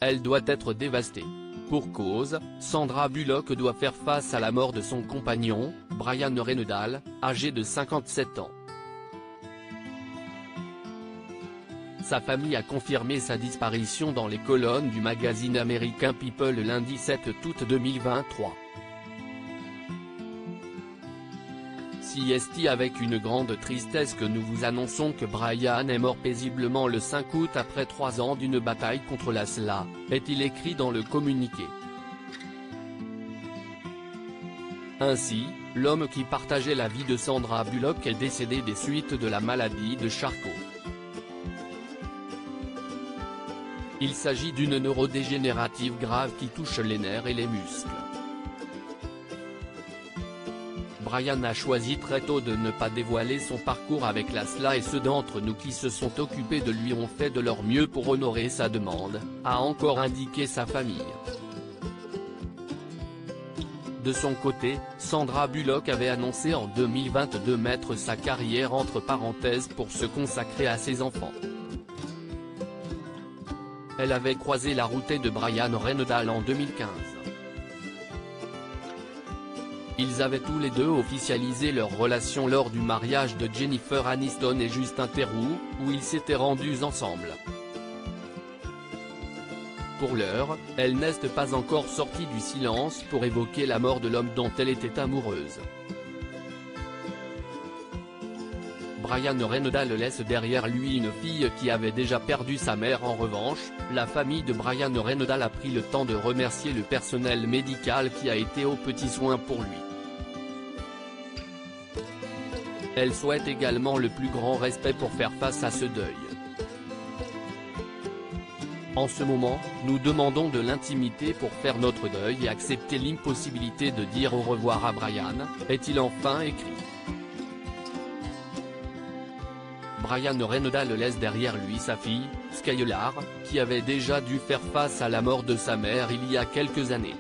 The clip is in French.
elle doit être dévastée. Pour cause, Sandra Bullock doit faire face à la mort de son compagnon, Brian Reynolds, âgé de 57 ans. Sa famille a confirmé sa disparition dans les colonnes du magazine américain People le lundi 7 août 2023. C'est avec une grande tristesse que nous vous annonçons que Brian est mort paisiblement le 5 août après 3 ans d'une bataille contre la SLA, est-il écrit dans le communiqué. Ainsi, l'homme qui partageait la vie de Sandra Bullock est décédé des suites de la maladie de Charcot. Il s'agit d'une neurodégénérative grave qui touche les nerfs et les muscles. Brian a choisi très tôt de ne pas dévoiler son parcours avec la SLA et ceux d'entre nous qui se sont occupés de lui ont fait de leur mieux pour honorer sa demande, a encore indiqué sa famille. De son côté, Sandra Bullock avait annoncé en 2022 mettre sa carrière entre parenthèses pour se consacrer à ses enfants. Elle avait croisé la route de Brian Reynolds en 2015. Ils avaient tous les deux officialisé leur relation lors du mariage de Jennifer Aniston et Justin Theroux, où ils s'étaient rendus ensemble. Pour l'heure, elles n'est pas encore sorties du silence pour évoquer la mort de l'homme dont elle était amoureuse. Brian Reynolds laisse derrière lui une fille qui avait déjà perdu sa mère. En revanche, la famille de Brian Reynolds a pris le temps de remercier le personnel médical qui a été aux petits soins pour lui. Elle souhaite également le plus grand respect pour faire face à ce deuil. En ce moment, nous demandons de l'intimité pour faire notre deuil et accepter l'impossibilité de dire au revoir à Brian, est-il enfin écrit. Brian Reynolds laisse derrière lui sa fille, Skylar, qui avait déjà dû faire face à la mort de sa mère il y a quelques années.